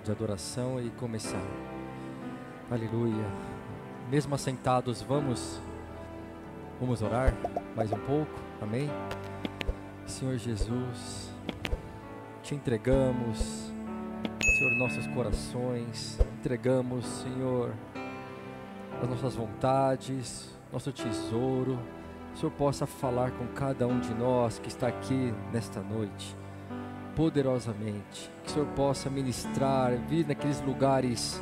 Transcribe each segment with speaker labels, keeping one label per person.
Speaker 1: de adoração e começar. Aleluia. Mesmo assentados, vamos orar mais um pouco, amém? Senhor Jesus, te entregamos, Senhor, nossos corações, entregamos, Senhor, as nossas vontades, nosso tesouro. O Senhor possa falar com cada um de nós que está aqui nesta noite, poderosamente. Que o Senhor possa ministrar, vir naqueles lugares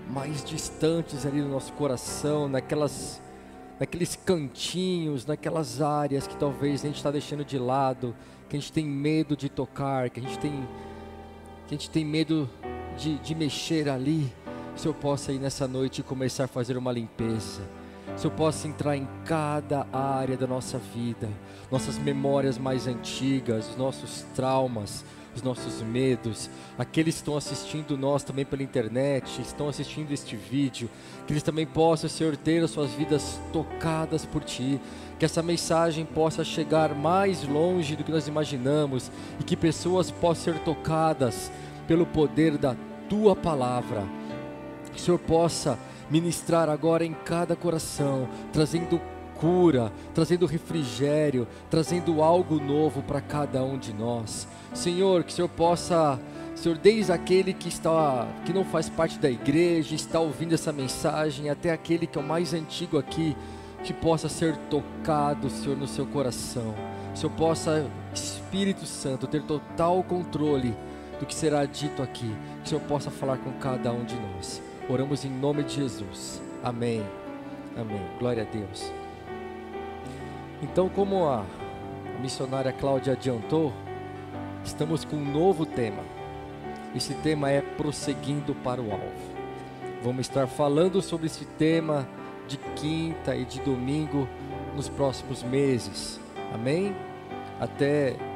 Speaker 1: mais distantes ali do nosso coração, naqueles cantinhos, naquelas áreas que talvez a gente está deixando de lado, que a gente tem medo de tocar, que a gente tem medo de mexer ali. Que o Senhor possa ir nessa noite e começar a fazer uma limpeza. Que o Senhor possa entrar em cada área da nossa vida, nossas memórias mais antigas, os nossos traumas, os nossos medos. Aqueles que estão assistindo nós também pela internet, estão assistindo este vídeo, que eles também possam, Senhor, ter as suas vidas tocadas por Ti, que essa mensagem possa chegar mais longe do que nós imaginamos, e que pessoas possam ser tocadas pelo poder da Tua Palavra. Que o Senhor possa ministrar agora em cada coração, trazendo cura, trazendo refrigério, trazendo algo novo para cada um de nós. Senhor, que o Senhor possa, Senhor, desde aquele que não faz parte da igreja, está ouvindo essa mensagem, até aquele que é o mais antigo aqui, que possa ser tocado, Senhor, no seu coração. Que o Senhor possa, Espírito Santo, ter total controle do que será dito aqui. Que o Senhor possa falar com cada um de nós. Oramos em nome de Jesus. Amém. Amém. Glória a Deus. Então, como a missionária Cláudia adiantou, estamos com um novo tema. Esse tema é prosseguindo para o alvo. Vamos estar falando sobre esse tema de quinta e de domingo nos próximos meses. Amém?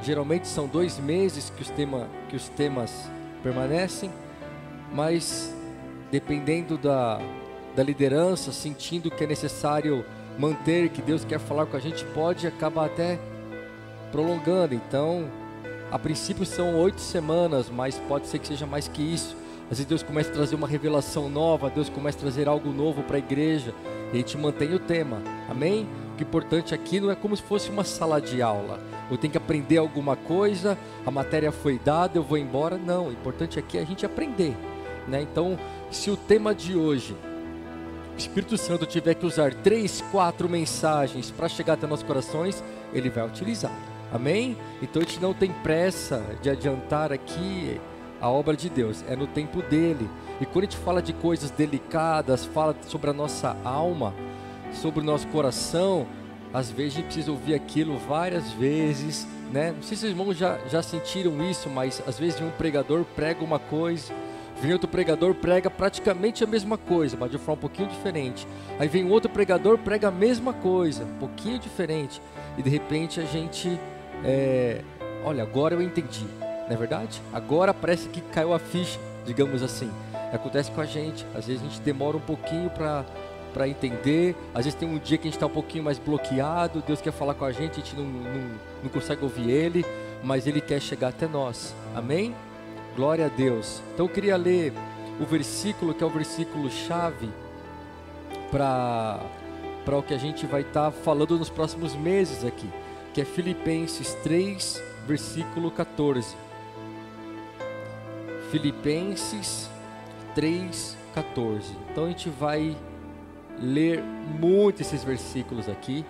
Speaker 1: Geralmente são 2 meses que os temas permanecem, mas dependendo da liderança, sentindo que é necessário manter, que Deus quer falar com a gente, pode acabar até prolongando. Então, a princípio são 8 semanas, mas pode ser que seja mais que isso. Às vezes Deus começa a trazer uma revelação nova, Deus começa a trazer algo novo para a igreja, e a gente mantém o tema, amém? O que é importante aqui não é como se fosse uma sala de aula, eu tenho que aprender alguma coisa, a matéria foi dada, eu vou embora. Não, o importante aqui é a gente aprender, né? Então, se o tema de hoje, o Espírito Santo tiver que usar 3, 4 mensagens para chegar até nossos corações, Ele vai utilizar, amém? Então a gente não tem pressa de adiantar aqui a obra de Deus, é no tempo dele. E quando a gente fala de coisas delicadas, fala sobre a nossa alma, sobre o nosso coração, às vezes a gente precisa ouvir aquilo várias vezes, né? Não sei se os irmãos já sentiram isso, mas às vezes um pregador prega uma coisa, vem outro pregador, prega praticamente a mesma coisa, mas de uma forma um pouquinho diferente. Aí vem outro pregador, prega a mesma coisa, um pouquinho diferente. E de repente a gente, olha, agora eu entendi, não é verdade? Agora parece que caiu a ficha, digamos assim. Acontece com a gente, às vezes a gente demora um pouquinho para entender. Às vezes tem um dia que a gente está um pouquinho mais bloqueado, Deus quer falar com a gente não consegue ouvir Ele, mas Ele quer chegar até nós, amém? Glória a Deus. Então eu queria ler o versículo, que é o versículo chave para o que a gente vai estar falando nos próximos meses aqui, que é Filipenses 3, versículo 14. Filipenses 3, 14. Então a gente vai ler muito esses versículos aqui,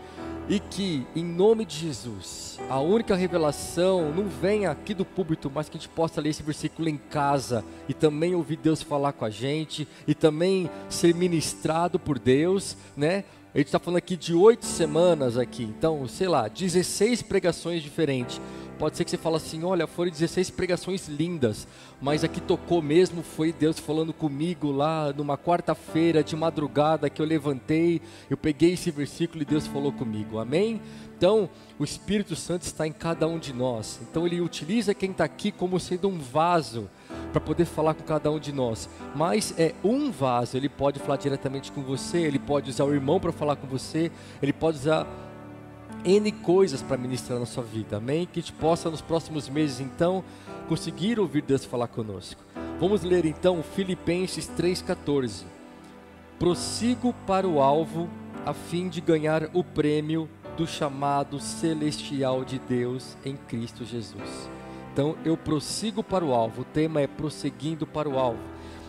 Speaker 1: e que em nome de Jesus a única revelação não venha aqui do púlpito, mas que a gente possa ler esse versículo em casa e também ouvir Deus falar com a gente e também ser ministrado por Deus, né? A gente está falando aqui de 8 semanas aqui, então, sei lá, 16 pregações diferentes. Pode ser que você fale assim, olha, foram 16 pregações lindas, mas aqui tocou mesmo, foi Deus falando comigo lá numa quarta-feira de madrugada que eu levantei, eu peguei esse versículo e Deus falou comigo, amém? Então, o Espírito Santo está em cada um de nós, então Ele utiliza quem está aqui como sendo um vaso para poder falar com cada um de nós, mas é um vaso. Ele pode falar diretamente com você, Ele pode usar o irmão para falar com você, Ele pode usar N coisas para ministrar na sua vida, amém? Que a gente possa nos próximos meses então conseguir ouvir Deus falar conosco. Vamos ler então Filipenses 3,14. Prossigo para o alvo, a fim de ganhar o prêmio do chamado celestial de Deus em Cristo Jesus. Então, eu prossigo para o alvo. O tema é prosseguindo para o alvo.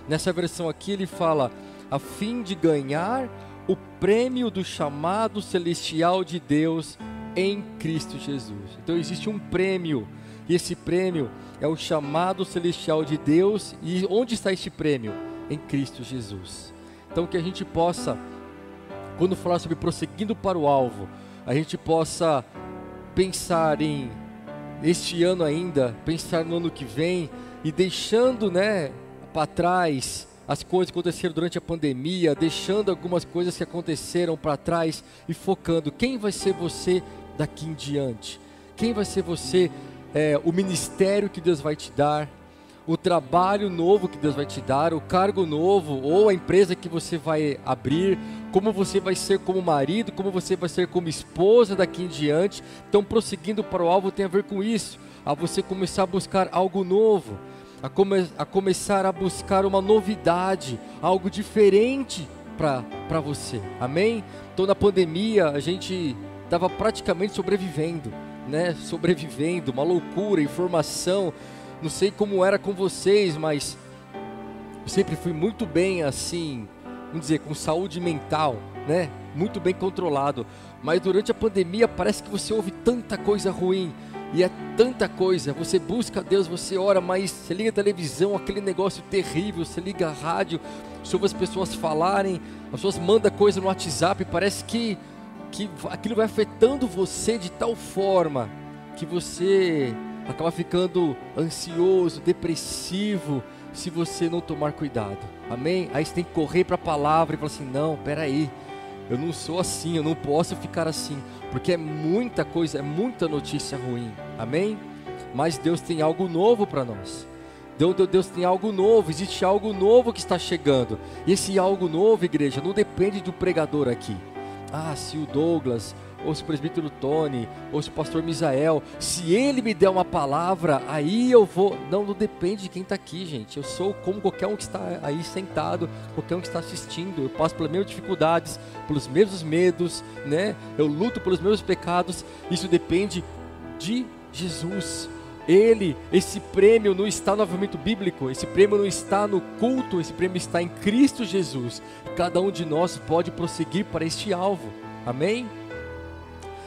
Speaker 1: Nessa versão aqui ele fala, a fim de ganhar o prêmio do chamado celestial de Deus em Cristo Jesus. Então, existe um prêmio, e esse prêmio é o chamado celestial de Deus. E onde está este prêmio? Em Cristo Jesus. Então, que a gente possa, quando falar sobre prosseguindo para o alvo, a gente possa pensar em, este ano ainda, pensar no ano que vem, e deixando, para trás as coisas que aconteceram durante a pandemia, deixando algumas coisas que aconteceram para trás e focando, quem vai ser você daqui em diante? Quem vai ser você, o ministério que Deus vai te dar, o trabalho novo que Deus vai te dar, o cargo novo, ou a empresa que você vai abrir, como você vai ser como marido, como você vai ser como esposa daqui em diante. Então, prosseguindo para o alvo tem a ver com isso, a você começar a buscar algo novo, a começar a buscar uma novidade, algo diferente para você, amém? Então, na pandemia, a gente estava praticamente sobrevivendo, sobrevivendo, uma loucura, informação. Não sei como era com vocês, mas eu sempre fui muito bem assim, vamos dizer, com saúde mental, muito bem controlado. Mas durante a pandemia parece que você ouve tanta coisa ruim, e é tanta coisa, você busca Deus, você ora, mas você liga a televisão, aquele negócio terrível, você liga a rádio, você ouve as pessoas falarem, as pessoas mandam coisa no WhatsApp, parece que aquilo vai afetando você de tal forma que você acaba ficando ansioso, depressivo, se você não tomar cuidado, amém? Aí você tem que correr para a palavra e falar assim, não, peraí, eu não sou assim, eu não posso ficar assim, porque é muita coisa, é muita notícia ruim, amém? Mas Deus tem algo novo para nós, Deus tem algo novo, existe algo novo que está chegando, e esse algo novo, igreja, não depende do pregador aqui, se o Douglas, ou se o presbítero Tony, ou se o pastor Misael, se ele me der uma palavra, aí eu vou, não depende de quem está aqui, gente, eu sou como qualquer um que está aí sentado, qualquer um que está assistindo, eu passo pelas mesmas dificuldades, pelos mesmos medos, eu luto pelos meus pecados, isso depende de Jesus. Esse prêmio não está no avivamento bíblico, esse prêmio não está no culto, esse prêmio está em Cristo Jesus, cada um de nós pode prosseguir para este alvo, amém?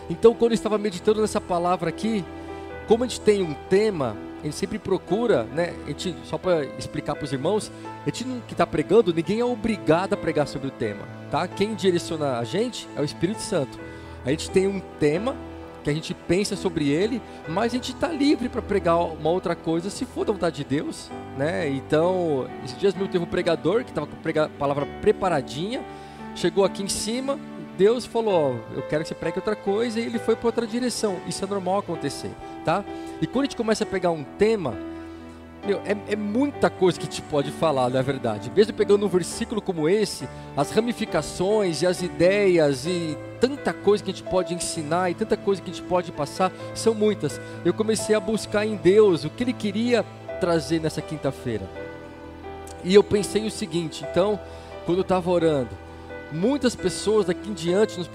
Speaker 1: Então, quando eu estava meditando nessa palavra aqui, como a gente tem um tema, a gente sempre procura, só para explicar para os irmãos, a gente que está pregando, ninguém é obrigado a pregar sobre o tema, tá? Quem direciona a gente é o Espírito Santo. A gente tem um tema, que a gente pensa sobre ele, mas a gente está livre para pregar uma outra coisa, se for da vontade de Deus, Então, esses dias mesmo teve um pregador, que estava com a palavra preparadinha, chegou aqui em cima, Deus falou, eu quero que você pregue outra coisa, e ele foi para outra direção. Isso é normal acontecer, tá? E quando a gente começa a pegar um tema, é muita coisa que a gente pode falar, na verdade. Mesmo pegando um versículo como esse, as ramificações e as ideias e tanta coisa que a gente pode ensinar e tanta coisa que a gente pode passar, são muitas. Eu comecei a buscar em Deus o que Ele queria trazer nessa quinta-feira. E eu pensei o seguinte, então, quando eu estava orando, muitas pessoas daqui em diante, nas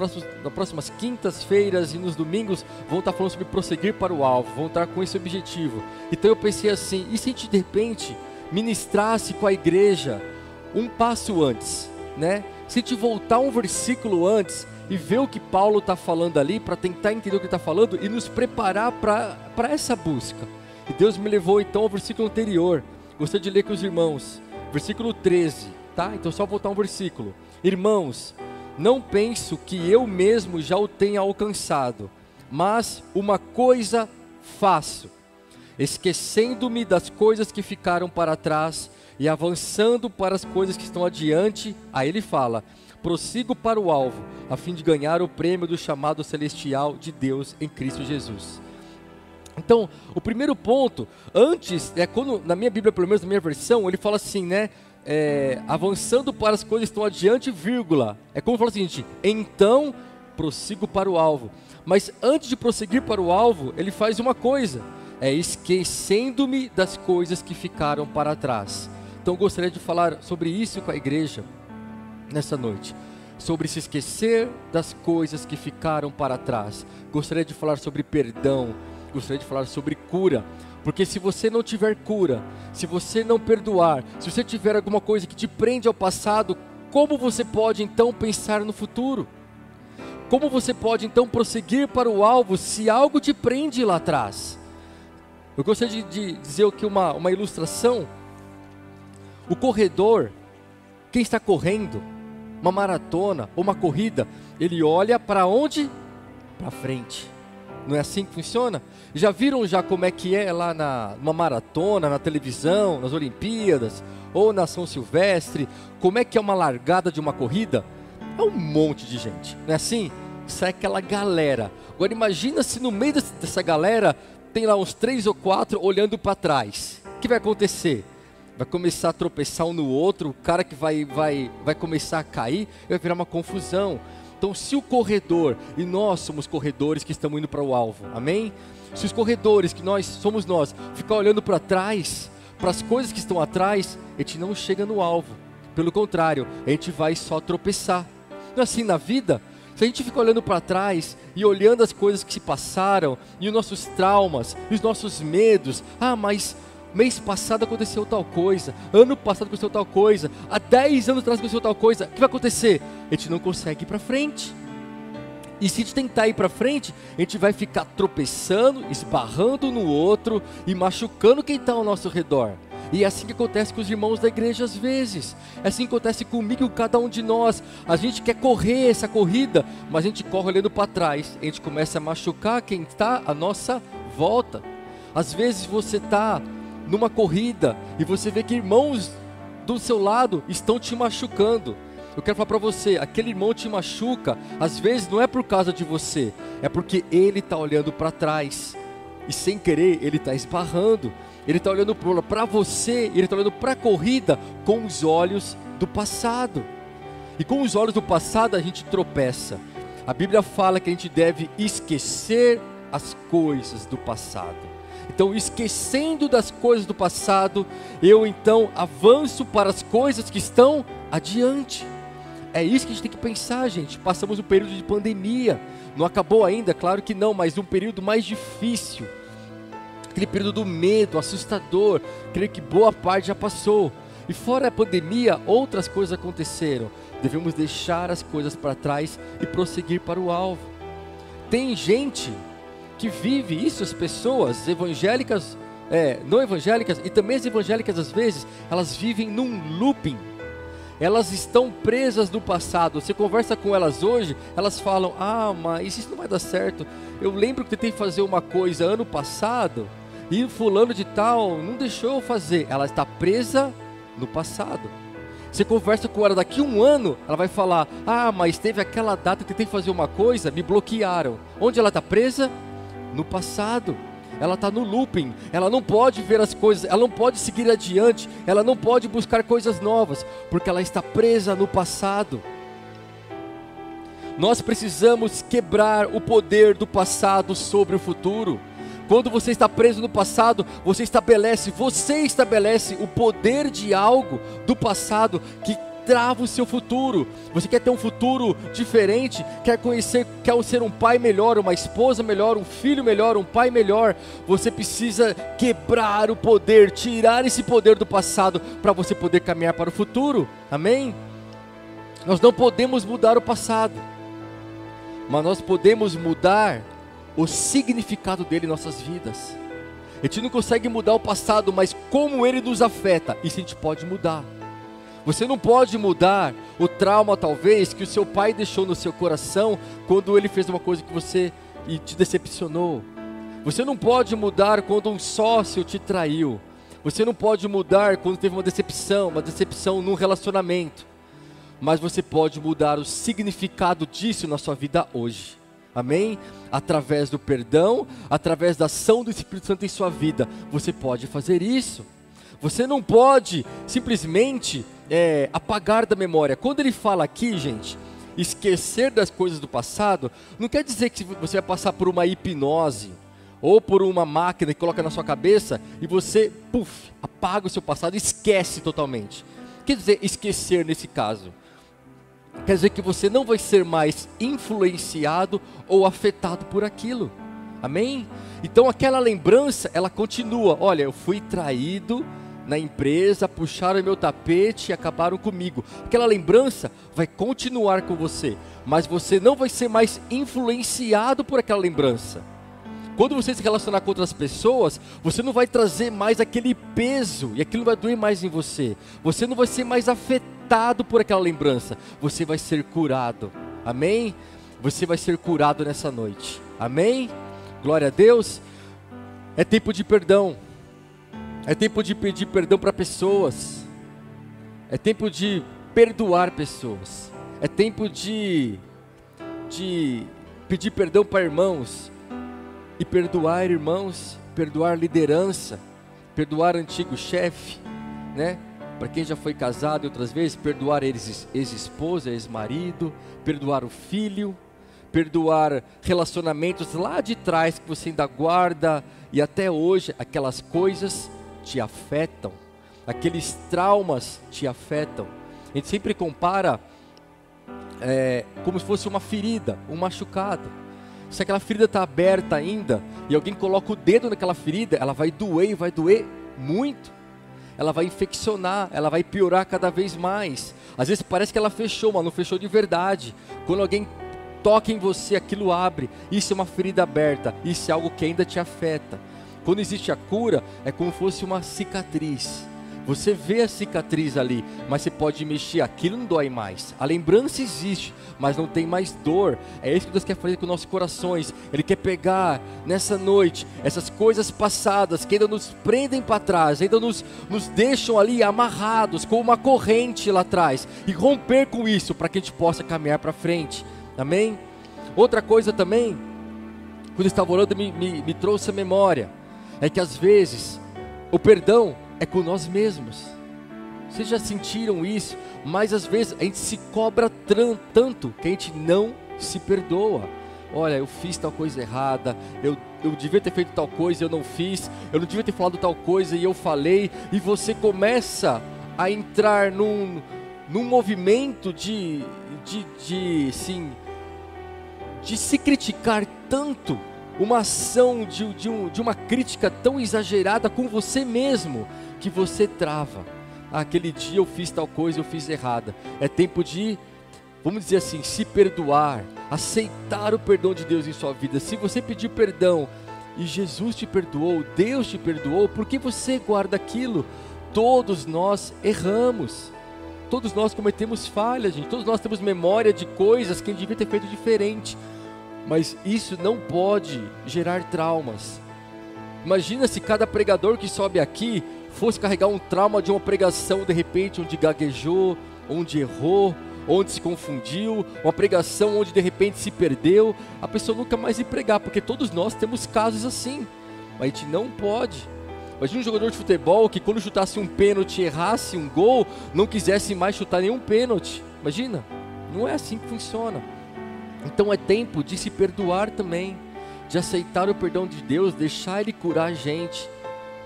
Speaker 1: próximas quintas-feiras e nos domingos, vão estar falando sobre prosseguir para o alvo, vão estar com esse objetivo. Então eu pensei assim, e se a gente de repente ministrasse com a igreja um passo antes, Se a gente voltar um versículo antes e ver o que Paulo está falando ali, para tentar entender o que ele está falando e nos preparar para essa busca. E Deus me levou então ao versículo anterior, gostaria de ler com os irmãos, versículo 13, tá? Então só voltar um versículo. Irmãos, não penso que eu mesmo já o tenha alcançado, mas uma coisa faço, esquecendo-me das coisas que ficaram para trás e avançando para as coisas que estão adiante. Aí ele fala, prossigo para o alvo, a fim de ganhar o prêmio do chamado celestial de Deus em Cristo Jesus. Então, o primeiro ponto, antes, quando, na minha Bíblia, pelo menos na minha versão, ele fala assim, avançando para as coisas que estão adiante, vírgula. É como fala o seguinte, então prossigo para o alvo. Mas antes de prosseguir para o alvo, ele faz uma coisa, é esquecendo-me das coisas que ficaram para trás. Então eu gostaria de falar sobre isso com a igreja nessa noite, sobre se esquecer das coisas que ficaram para trás. Gostaria de falar sobre perdão, gostaria de falar sobre cura, porque se você não tiver cura, se você não perdoar, se você tiver alguma coisa que te prende ao passado, como você pode então pensar no futuro? Como você pode então prosseguir para o alvo se algo te prende lá atrás? Eu gostaria de dizer aqui uma ilustração. O corredor, quem está correndo uma maratona ou uma corrida, ele olha para onde? Para frente. Não é assim que funciona? Já viram como é que é lá numa maratona, na televisão, nas Olimpíadas, ou na São Silvestre? Como é que é uma largada de uma corrida? É um monte de gente, não é assim? Sai aquela galera. Agora imagina se no meio dessa galera tem lá uns 3 ou 4 olhando para trás. O que vai acontecer? Vai começar a tropeçar um no outro, o cara que vai começar a cair, vai virar uma confusão. Então se o corredor, e nós somos corredores que estamos indo para o alvo, amém? Se os corredores, que somos nós, ficar olhando para trás, para as coisas que estão atrás, a gente não chega no alvo. Pelo contrário, a gente vai só tropeçar. Não é assim na vida? Se a gente fica olhando para trás e olhando as coisas que se passaram, e os nossos traumas, e os nossos medos, mas mês passado aconteceu tal coisa, ano passado aconteceu tal coisa, há 10 anos atrás aconteceu tal coisa, o que vai acontecer? A gente não consegue ir para frente. E se a gente tentar ir para frente, a gente vai ficar tropeçando, esbarrando no outro e machucando quem está ao nosso redor. E é assim que acontece com os irmãos da igreja às vezes. É assim que acontece comigo e com cada um de nós. A gente quer correr essa corrida, mas a gente corre olhando para trás. A gente começa a machucar quem está à nossa volta. Às vezes você está numa corrida e você vê que irmãos do seu lado estão te machucando. Eu quero falar para você, aquele irmão te machuca, às vezes não é por causa de você, é porque ele está olhando para trás, e sem querer ele está esbarrando, ele está olhando para você, ele está olhando para a corrida com os olhos do passado, e com os olhos do passado a gente tropeça. A Bíblia fala que a gente deve esquecer as coisas do passado. Então, esquecendo das coisas do passado, eu então avanço para as coisas que estão adiante. É isso que a gente tem que pensar, gente. Passamos um período de pandemia, não acabou ainda, claro que não, mas um período mais difícil, aquele período do medo, assustador. Creio que boa parte já passou. E fora a pandemia, outras coisas aconteceram. Devemos deixar as coisas para trás e prosseguir para o alvo. Tem gente que vive isso, as pessoas evangélicas, não evangélicas, e também as evangélicas às vezes, elas vivem num looping. Elas estão presas no passado. Você conversa com elas hoje, elas falam: mas isso não vai dar certo. Eu lembro que tentei fazer uma coisa ano passado e fulano de tal não deixou eu fazer. Ela está presa no passado. Você conversa com ela daqui a um ano, ela vai falar: mas teve aquela data que tentei fazer uma coisa, me bloquearam. Onde ela está presa? No passado. Ela está no looping, ela não pode ver as coisas, ela não pode seguir adiante, ela não pode buscar coisas novas, porque ela está presa no passado. Nós precisamos quebrar o poder do passado sobre o futuro. Quando você está preso no passado, você estabelece o poder de algo do passado que trava o seu futuro. Você quer ter um futuro diferente, quer ser um pai melhor, uma esposa melhor, um filho melhor, um pai melhor. Você precisa quebrar o poder, tirar esse poder do passado para você poder caminhar para o futuro. Amém? Nós não podemos mudar o passado, mas nós podemos mudar o significado dele em nossas vidas. A gente não consegue mudar o passado, mas como ele nos afeta, isso a gente pode mudar. Você não pode mudar o trauma talvez que o seu pai deixou no seu coração quando ele fez uma coisa que você te decepcionou. Você não pode mudar quando um sócio te traiu. Você não pode mudar quando teve uma decepção num relacionamento. Mas você pode mudar o significado disso na sua vida hoje. Amém? Através do perdão, através da ação do Espírito Santo em sua vida, você pode fazer isso. Você não pode simplesmente apagar da memória. Quando ele fala aqui, gente, esquecer das coisas do passado, não quer dizer que você vai passar por uma hipnose, ou por uma máquina que coloca na sua cabeça e você, apaga o seu passado e esquece totalmente. Quer dizer, esquecer nesse caso? Quer dizer que você não vai ser mais influenciado ou afetado por aquilo. Amém? Então aquela lembrança, ela continua. Olha, eu fui traído na empresa, puxaram meu tapete e acabaram comigo. Aquela lembrança vai continuar com você, mas você não vai ser mais influenciado por aquela lembrança. Quando você se relacionar com outras pessoas, você não vai trazer mais aquele peso, e aquilo vai doer mais em você. Você não vai ser mais afetado por aquela lembrança, você vai ser curado. Amém? Você vai ser curado nessa noite. Amém? Glória a Deus. É tempo de perdão. É tempo de pedir perdão para pessoas. É tempo de perdoar pessoas. É tempo de pedir perdão para irmãos. E perdoar irmãos, perdoar liderança, perdoar antigo chefe, né? Para quem já foi casado outras vezes, perdoar ex-esposa, ex-marido, perdoar o filho, perdoar relacionamentos lá de trás que você ainda guarda e até hoje aquelas coisas te afetam, aqueles traumas te afetam. A gente sempre compara como se fosse uma ferida, um machucado. Se aquela ferida está aberta ainda e alguém coloca o dedo naquela ferida, ela vai doer e vai doer muito. Ela vai infeccionar, ela vai piorar cada vez mais. Às vezes parece que ela fechou, mas não fechou de verdade. Quando alguém toca em você, aquilo abre. Isso é uma ferida aberta, isso é algo que ainda te afeta. Quando existe a cura, é como se fosse uma cicatriz. Você vê a cicatriz ali, mas você pode mexer, aquilo não dói mais. A lembrança existe, mas não tem mais dor. É isso que Deus quer fazer com nossos corações. Ele quer pegar nessa noite essas coisas passadas que ainda nos prendem para trás, ainda nos deixam ali amarrados com uma corrente lá atrás, e romper com isso para que a gente possa caminhar para frente. Amém? Outra coisa também, quando eu estava orando, me trouxe a memória, é que às vezes o perdão é com nós mesmos. Vocês já sentiram isso? Mas às vezes a gente se cobra tanto que a gente não se perdoa. Olha, eu fiz tal coisa errada, eu devia ter feito tal coisa e eu não fiz, eu não devia ter falado tal coisa e eu falei, e você começa a entrar num movimento de se criticar tanto, uma ação de uma crítica tão exagerada com você mesmo, que você trava. Aquele dia eu fiz tal coisa, eu fiz errada. É tempo de, vamos dizer assim, se perdoar, aceitar o perdão de Deus em sua vida. Se você pedir perdão e Jesus te perdoou, Deus te perdoou, por que você guarda aquilo? Todos nós erramos, todos nós cometemos falhas, gente. Todos nós temos memória de coisas que a gente devia ter feito diferente, mas isso não pode gerar traumas. Imagina se cada pregador que sobe aqui fosse carregar um trauma de uma pregação, de repente, onde gaguejou, onde errou, onde se confundiu, uma pregação onde de repente se perdeu, a pessoa nunca mais ia pregar, porque todos nós temos casos assim, mas a gente não pode. Imagina um jogador de futebol que quando chutasse um pênalti, errasse um gol, não quisesse mais chutar nenhum pênalti. Imagina, não é assim que funciona. Então é tempo de se perdoar também, de aceitar o perdão de Deus, deixar Ele curar a gente.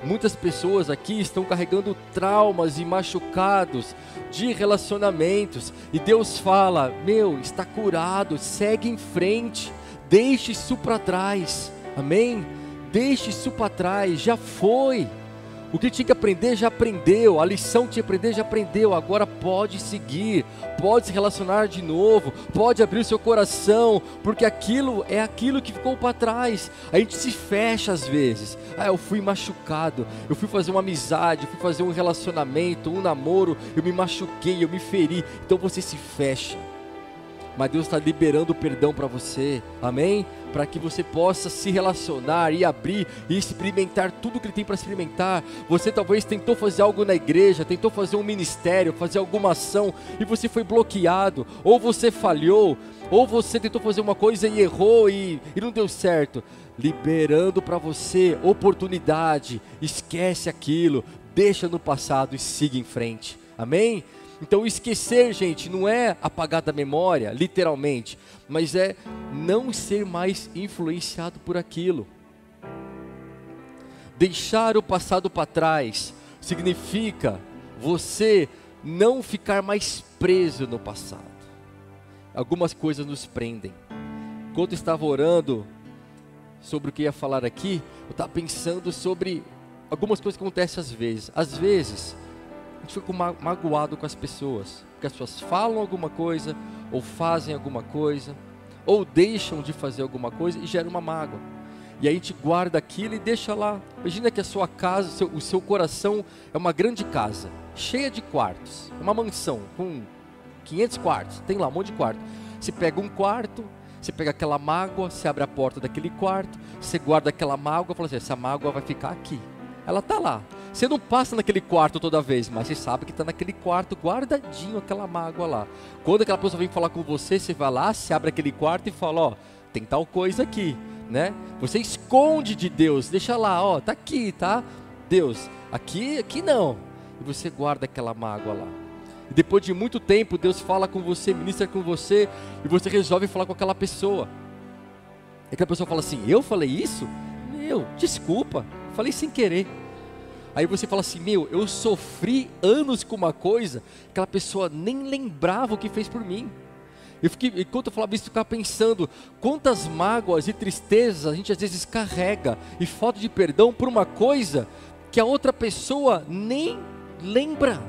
Speaker 1: Muitas pessoas aqui estão carregando traumas e machucados de relacionamentos, e Deus fala: meu, está curado, segue em frente, deixe isso para trás. Amém? Deixe isso para trás, já foi. O que tinha que aprender já aprendeu, a lição que tinha que aprender já aprendeu. Agora pode seguir, pode se relacionar de novo, pode abrir o seu coração, porque aquilo é aquilo que ficou para trás. A gente se fecha às vezes. Eu fui machucado, eu fui fazer uma amizade, eu fui fazer um relacionamento, um namoro, eu me machuquei, eu me feri, então você se fecha. Mas Deus está liberando o perdão para você, amém? Para que você possa se relacionar e abrir e experimentar tudo que Ele tem para experimentar. Você talvez tentou fazer algo na igreja, tentou fazer um ministério, fazer alguma ação e você foi bloqueado, ou você falhou, ou você tentou fazer uma coisa e errou e não deu certo. Liberando para você oportunidade, esquece aquilo, deixa no passado e siga em frente, amém? Então esquecer, gente, não é apagar da memória, literalmente, mas é não ser mais influenciado por aquilo. Deixar o passado para trás significa você não ficar mais preso no passado. Algumas coisas nos prendem. Enquanto eu estava orando sobre o que ia falar aqui, eu estava pensando sobre algumas coisas que acontecem às vezes. Às vezes, a gente fica magoado com as pessoas, porque as pessoas falam alguma coisa, ou fazem alguma coisa, ou deixam de fazer alguma coisa e gera uma mágoa. E aí a gente guarda aquilo e deixa lá. Imagina que a sua casa, o seu coração é uma grande casa, cheia de quartos, uma mansão com 500 quartos, tem lá um monte de quarto. Você pega um quarto, você pega aquela mágoa, você abre a porta daquele quarto, você guarda aquela mágoa e fala assim, essa mágoa vai ficar aqui. Ela está lá. Você não passa naquele quarto toda vez, mas você sabe que está naquele quarto guardadinho aquela mágoa lá. Quando aquela pessoa vem falar com você, você vai lá, você abre aquele quarto e fala, ó, tem tal coisa aqui, né? Você esconde de Deus, deixa lá, ó, tá aqui, tá? Deus, aqui não. E você guarda aquela mágoa lá. E depois de muito tempo, Deus fala com você, ministra com você, e você resolve falar com aquela pessoa. E aquela pessoa fala assim, eu falei isso? Meu, desculpa, falei sem querer. Aí você fala assim, meu, eu sofri anos com uma coisa, aquela pessoa nem lembrava o que fez por mim. Enquanto eu falava isso, eu ficava pensando, quantas mágoas e tristezas a gente às vezes carrega, e falta de perdão por uma coisa que a outra pessoa nem lembra.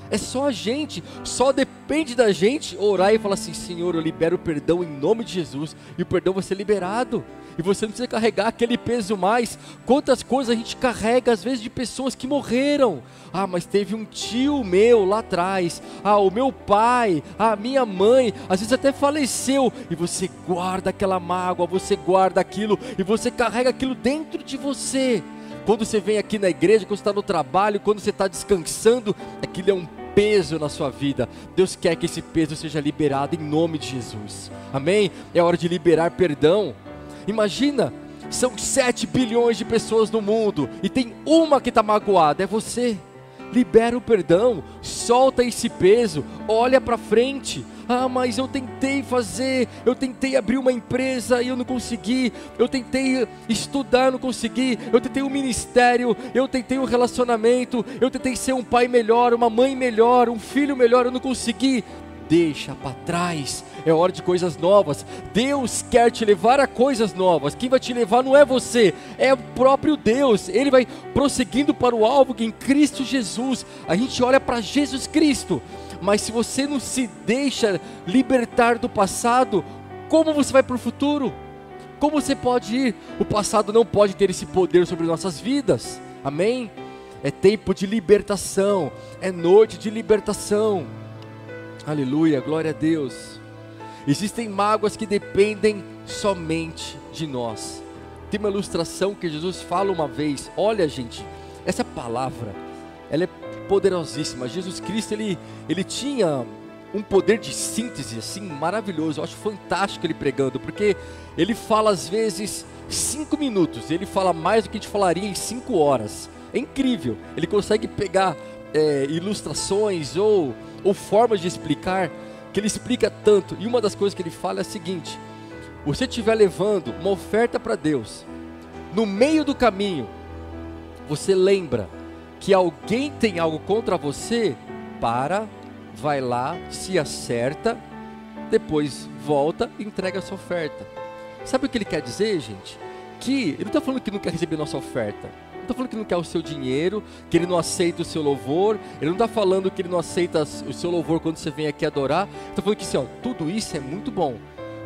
Speaker 1: É só a gente, só depende da gente orar e falar assim, Senhor, eu libero o perdão em nome de Jesus, e o perdão vai ser liberado, e você não precisa carregar aquele peso mais. Quantas coisas a gente carrega às vezes de pessoas que morreram, mas teve um tio meu lá atrás, o meu pai, a minha mãe, às vezes até faleceu, e você guarda aquela mágoa, você guarda aquilo, e você carrega aquilo dentro de você. Quando você vem aqui na igreja, quando você está no trabalho, quando você está descansando, aquilo é um peso na sua vida. Deus quer que esse peso seja liberado em nome de Jesus, amém? É hora de liberar perdão. Imagina, são 7 bilhões de pessoas no mundo, e tem uma que está magoada, é você. Libera o perdão, solta esse peso, olha para frente. Mas eu tentei fazer, eu tentei abrir uma empresa e eu não consegui, eu tentei estudar, não consegui, eu tentei um ministério, eu tentei um relacionamento, eu tentei ser um pai melhor, uma mãe melhor, um filho melhor, eu não consegui. Deixa para trás, é hora de coisas novas. Deus quer te levar a coisas novas. Quem vai te levar não é você, é o próprio Deus. Ele vai prosseguindo para o alvo que em Cristo Jesus. A gente olha para Jesus Cristo, mas se você não se deixa libertar do passado, como você vai para o futuro? Como você pode ir? O passado não pode ter esse poder sobre nossas vidas, amém? É tempo de libertação, é noite de libertação. Aleluia, glória a Deus. Existem mágoas que dependem somente de nós. Tem uma ilustração que Jesus fala uma vez. Olha, gente, essa palavra, ela é poderosíssima. Jesus Cristo, ele tinha um poder de síntese assim maravilhoso. Eu acho fantástico ele pregando, porque ele fala às vezes 5 minutos, ele fala mais do que a gente falaria em 5 horas. É incrível, ele consegue pegar ilustrações ou formas de explicar, que ele explica tanto. E uma das coisas que ele fala é a seguinte: você estiver levando uma oferta para Deus, no meio do caminho, você lembra que alguém tem algo contra você, vai lá, se acerta, depois volta e entrega a sua oferta. Sabe o que ele quer dizer, gente? Que ele não está falando que não quer receber nossa oferta, não está falando que não quer o seu dinheiro, que ele não aceita o seu louvor, ele não está falando que ele não aceita o seu louvor quando você vem aqui adorar. Está falando que assim, tudo isso é muito bom,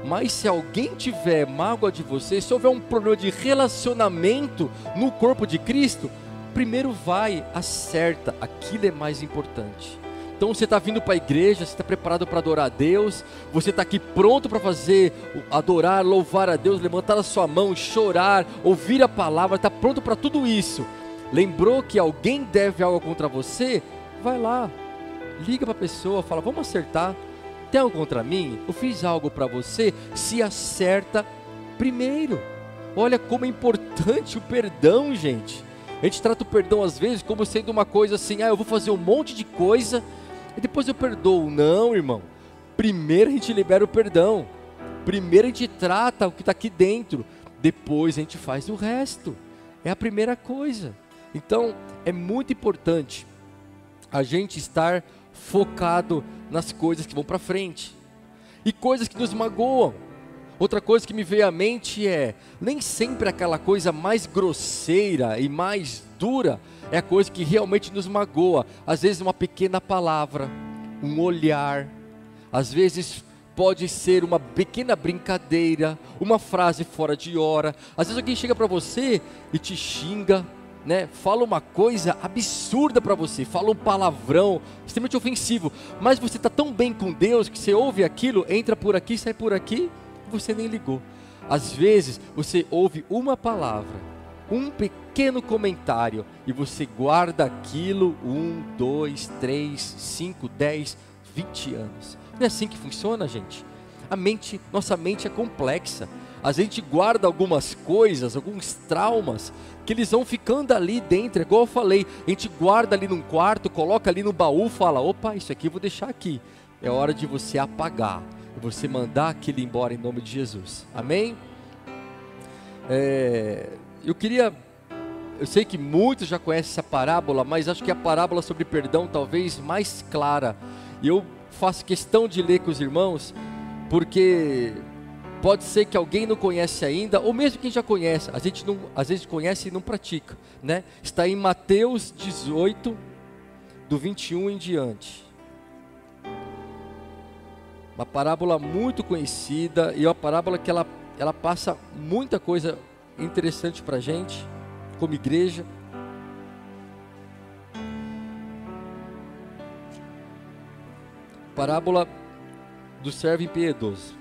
Speaker 1: mas se alguém tiver mágoa de você, se houver um problema de relacionamento no corpo de Cristo, primeiro vai, acerta, aquilo é mais importante. Então você está vindo para a igreja, você está preparado para adorar a Deus, você está aqui pronto para fazer, adorar, louvar a Deus, levantar a sua mão, chorar, ouvir a palavra, está pronto para tudo isso. Lembrou que alguém deve algo contra você? Vai lá, liga para a pessoa, fala, vamos acertar, tem algo contra mim? Eu fiz algo para você? Se acerta primeiro. Olha como é importante o perdão, gente. A gente trata o perdão às vezes como sendo uma coisa assim, eu vou fazer um monte de coisa e depois eu perdoo. Não, irmão, primeiro a gente libera o perdão, primeiro a gente trata o que está aqui dentro, depois a gente faz o resto. É a primeira coisa. Então, é muito importante a gente estar focado nas coisas que vão para frente. E coisas que nos magoam. Outra coisa que me veio à mente é, nem sempre aquela coisa mais grosseira e mais dura é a coisa que realmente nos magoa. Às vezes uma pequena palavra, um olhar, às vezes pode ser uma pequena brincadeira, uma frase fora de hora. Às vezes alguém chega para você e te xinga, né? Fala uma coisa absurda para você, fala um palavrão extremamente ofensivo, mas você está tão bem com Deus que você ouve aquilo, entra por aqui, sai por aqui, você nem ligou. Às vezes você ouve uma palavra, um pequeno comentário, e você guarda aquilo 1, 2, 3, 5, 10, 20 anos. Não é assim que funciona, gente? Nossa mente é complexa. A gente guarda algumas coisas, alguns traumas, que eles vão ficando ali dentro, igual eu falei, a gente guarda ali num quarto, coloca ali no baú, fala, opa, isso aqui eu vou deixar aqui. É hora de você apagar, você mandar aquilo embora em nome de Jesus, amém? Eu sei que muitos já conhecem essa parábola, mas acho que a parábola sobre perdão talvez mais clara, e eu faço questão de ler com os irmãos, porque pode ser que alguém não conhece ainda, ou mesmo quem já conhece, a gente não, às vezes conhece e não pratica, né? Está em Mateus 18, do 21 em diante. Uma parábola muito conhecida, e é uma parábola que ela passa muita coisa interessante para a gente, como igreja. Parábola do servo impiedoso,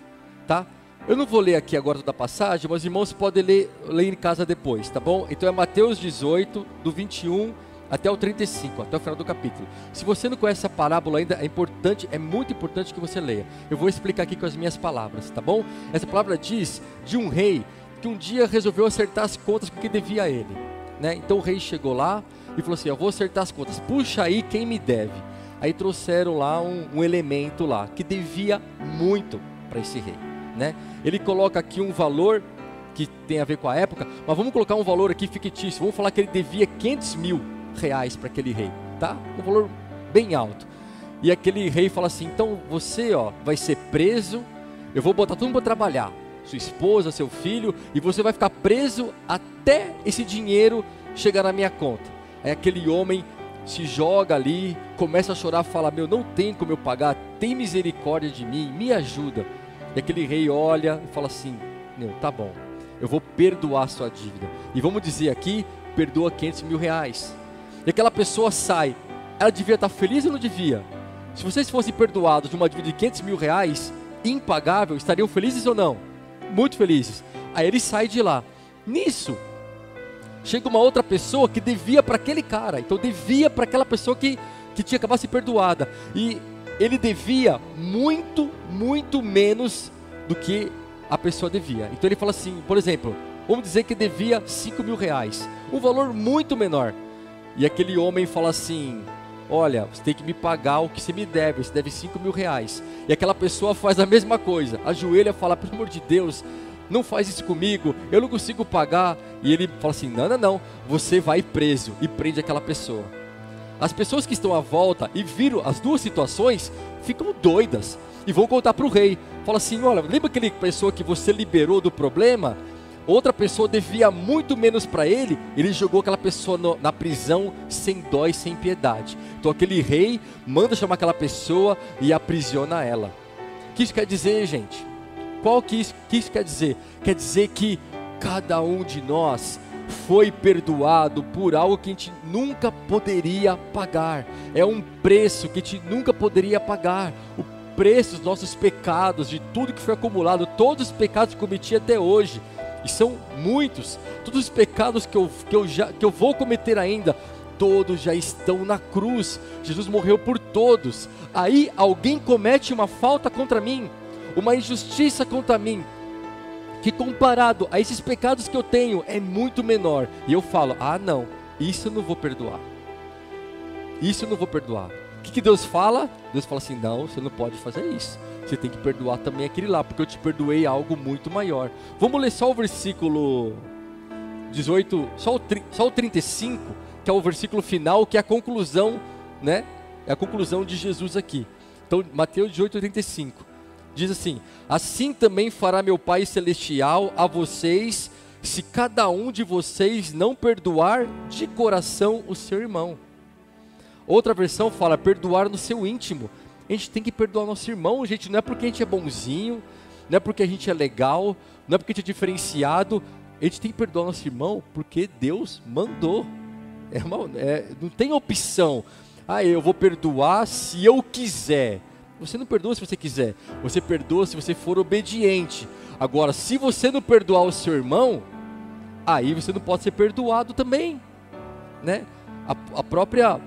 Speaker 1: tá? Eu não vou ler aqui agora toda a passagem, mas os irmãos podem ler em casa depois, tá bom? Então é Mateus 18, do 21 até o 35, até o final do capítulo. Se você não conhece essa parábola ainda, é muito importante que você leia. Eu vou explicar aqui com as minhas palavras, tá bom? Essa palavra diz de um rei que um dia resolveu acertar as contas com quem devia a ele, né? Então o rei chegou lá e falou assim, eu vou acertar as contas, puxa aí quem me deve. Aí trouxeram lá um elemento lá, que devia muito para esse rei, né? Ele coloca aqui um valor que tem a ver com a época, mas vamos colocar um valor aqui fictício, vamos falar que ele devia 500 mil reais para aquele rei, tá? Um valor bem alto. E aquele rei fala assim, então você vai ser preso, eu vou botar todo mundo para trabalhar, sua esposa, seu filho, e você vai ficar preso até esse dinheiro chegar na minha conta. Aí aquele homem se joga ali, começa a chorar, fala, não tem como eu pagar, tem misericórdia de mim, me ajuda. E aquele rei olha e fala assim, tá bom, eu vou perdoar a sua dívida. E vamos dizer aqui, perdoa 500 mil reais. E aquela pessoa sai, ela devia estar feliz ou não devia? Se vocês fossem perdoados de uma dívida de 500 mil reais, impagável, estariam felizes ou não? Muito felizes. Aí ele sai de lá. Nisso, chega uma outra pessoa que devia para aquele cara. Então devia para aquela pessoa que tinha acabado de ser perdoada. E ele devia muito, muito menos do que a pessoa devia. Então ele fala assim, por exemplo, vamos dizer que devia 5 mil reais. Um valor muito menor. E aquele homem fala assim, olha, você tem que me pagar o que você me deve, você deve 5 mil reais. E aquela pessoa faz a mesma coisa, ajoelha e fala, pelo amor de Deus, não faz isso comigo, eu não consigo pagar. E ele fala assim, não, você vai preso, e prende aquela pessoa. As pessoas que estão à volta e viram as duas situações, ficam doidas, e vão contar para o rei. Fala assim, olha, lembra aquela pessoa que você liberou do problema? Outra pessoa devia muito menos para ele, ele jogou aquela pessoa na prisão sem dó e sem piedade. Então aquele rei manda chamar aquela pessoa e aprisiona ela. O que isso quer dizer, gente? Que isso quer dizer? Quer dizer que cada um de nós foi perdoado por algo que a gente nunca poderia pagar. É um preço que a gente nunca poderia pagar. O preço dos nossos pecados, de tudo que foi acumulado, todos os pecados que cometi até hoje. E são muitos, todos os pecados que eu vou cometer ainda, todos já estão na cruz. Jesus morreu por todos. Aí alguém comete uma falta contra mim, uma injustiça contra mim, que comparado a esses pecados que eu tenho, é muito menor. E eu falo, não, isso eu não vou perdoar. Isso eu não vou perdoar. O que Deus fala? Deus fala assim, não, você não pode fazer isso. Você tem que perdoar também aquele lá, porque eu te perdoei algo muito maior. Vamos ler só o versículo 18, só o 35, que é o versículo final, que é a conclusão, né? É a conclusão de Jesus aqui. Então, Mateus 18, 35, diz assim: assim também fará meu Pai Celestial a vocês, se cada um de vocês não perdoar de coração o seu irmão. Outra versão fala, perdoar no seu íntimo. A gente tem que perdoar nosso irmão, gente, não é porque a gente é bonzinho, não é porque a gente é legal, não é porque a gente é diferenciado. A gente tem que perdoar nosso irmão porque Deus mandou. Não tem opção. Eu vou perdoar se eu quiser. Você não perdoa se você quiser, você perdoa se você for obediente. Agora, se você não perdoar o seu irmão, aí você não pode ser perdoado também, né? A própria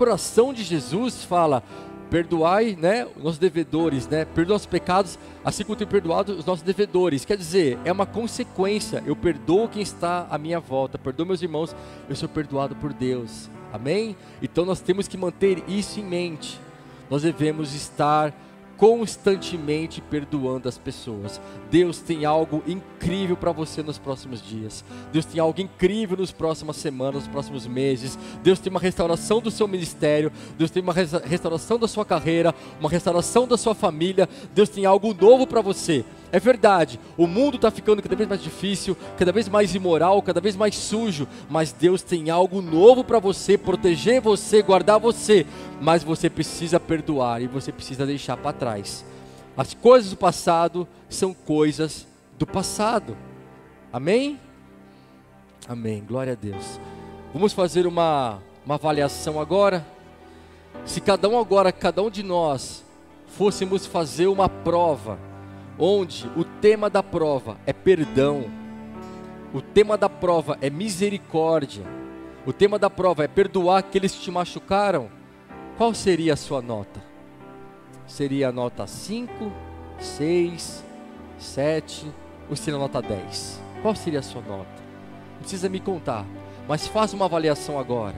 Speaker 1: oração de Jesus fala: perdoai, né, os nossos devedores, né? Perdoa os pecados, assim como tem perdoado os nossos devedores. Quer dizer, é uma consequência. Eu perdoo quem está à minha volta, perdoo meus irmãos, eu sou perdoado por Deus. Amém? Então nós temos que manter isso em mente. Nós devemos estar constantemente perdoando as pessoas. Deus tem algo incrível para você nos próximos dias. Deus tem algo incrível nas próximas semanas, nos próximos meses. Deus tem uma restauração do seu ministério. Deus tem uma restauração da sua carreira, uma restauração da sua família. Deus tem algo novo para você. É verdade, o mundo está ficando cada vez mais difícil, cada vez mais imoral, cada vez mais sujo, mas Deus tem algo novo para você, proteger você, guardar você, mas você precisa perdoar e você precisa deixar para trás. As coisas do passado são coisas do passado. Amém? Amém, glória a Deus. Vamos fazer uma avaliação agora. Se cada um de nós fôssemos fazer uma prova, onde o tema da prova é perdão, o tema da prova é misericórdia, o tema da prova é perdoar aqueles que te machucaram, qual seria a sua nota? Seria a nota 5, 6, 7 ou seria a nota 10? Qual seria a sua nota? Não precisa me contar, mas faça uma avaliação agora.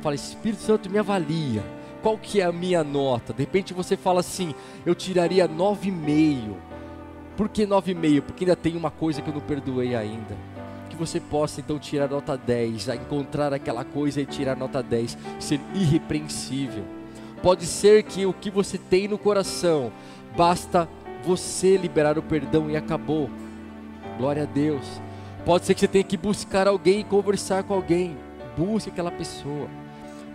Speaker 1: Fala: Espírito Santo, me avalia. Qual que é a minha nota? De repente você fala assim: eu tiraria 9,5. Por que 9,5? Porque ainda tem uma coisa que eu não perdoei ainda. Que você possa então tirar nota 10, a encontrar aquela coisa e tirar nota 10, ser irrepreensível. Pode ser que o que você tem no coração, basta você liberar o perdão e acabou. Glória a Deus. Pode ser que você tenha que buscar alguém e conversar com alguém. Busque aquela pessoa.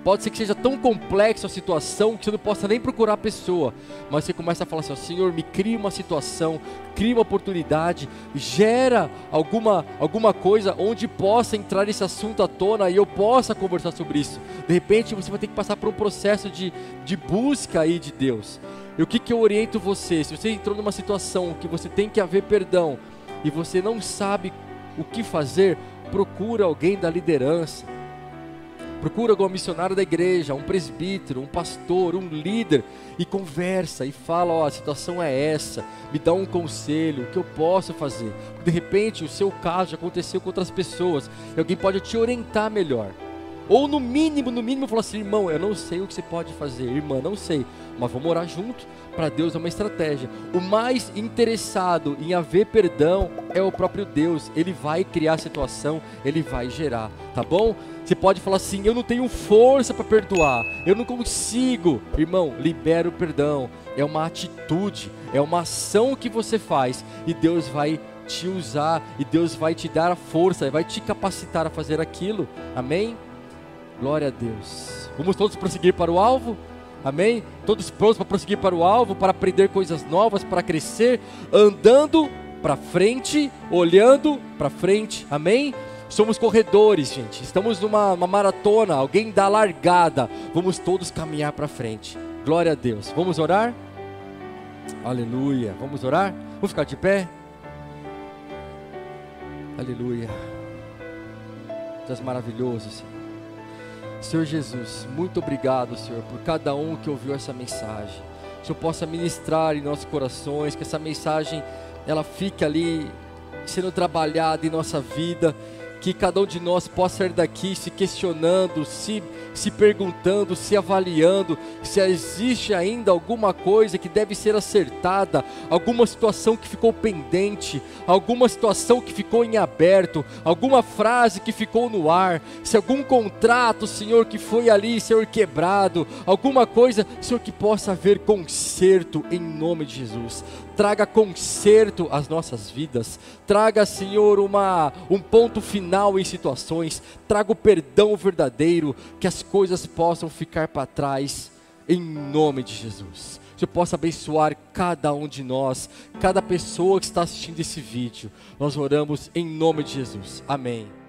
Speaker 1: Pode ser que seja tão complexa a situação que você não possa nem procurar a pessoa, mas você começa a falar assim: Senhor, me cria uma situação, cria uma oportunidade, gera alguma coisa onde possa entrar esse assunto à tona e eu possa conversar sobre isso. De repente você vai ter que passar por um processo de busca aí de Deus. E o que eu oriento você? Se você entrou numa situação que você tem que haver perdão e você não sabe o que fazer, procura alguém da liderança. Procura algum missionário da igreja, um presbítero, um pastor, um líder, e conversa e fala: a situação é essa, me dá um conselho, o que eu posso fazer? Porque de repente o seu caso já aconteceu com outras pessoas e alguém pode te orientar melhor. Ou no mínimo falar assim: irmão, eu não sei o que você pode fazer, irmã, não sei, mas vamos orar junto. Para Deus é uma estratégia. O mais interessado em haver perdão é o próprio Deus. Ele vai criar a situação, Ele vai gerar, tá bom? Você pode falar assim: eu não tenho força para perdoar, eu não consigo. Irmão, libera o perdão. É uma atitude, é uma ação que você faz e Deus vai te usar e Deus vai te dar a força, vai te capacitar a fazer aquilo. Amém? Glória a Deus. Vamos todos prosseguir para o alvo? Amém? Todos prontos para prosseguir para o alvo, para aprender coisas novas, para crescer, andando para frente, olhando para frente. Amém? Somos corredores, gente. Estamos numa maratona. Alguém dá largada. Vamos todos caminhar para frente. Glória a Deus. Vamos orar? Aleluia. Vamos orar? Vamos ficar de pé? Aleluia. Deus maravilhoso, Senhor. Senhor Jesus, muito obrigado, Senhor, por cada um que ouviu essa mensagem. Que o Senhor possa ministrar em nossos corações, que essa mensagem ela fique ali sendo trabalhada em nossa vida, que cada um de nós possa sair daqui se questionando, se perguntando, se avaliando, se existe ainda alguma coisa que deve ser acertada, alguma situação que ficou pendente, alguma situação que ficou em aberto, alguma frase que ficou no ar, se algum contrato, Senhor, que foi ali, Senhor, quebrado, alguma coisa, Senhor, que possa haver conserto em nome de Jesus. Traga conserto às nossas vidas, traga, Senhor, um ponto final em situações, traga o perdão verdadeiro, que as coisas possam ficar para trás, em nome de Jesus. Que Senhor possa abençoar cada um de nós, cada pessoa que está assistindo esse vídeo. Nós oramos em nome de Jesus. Amém.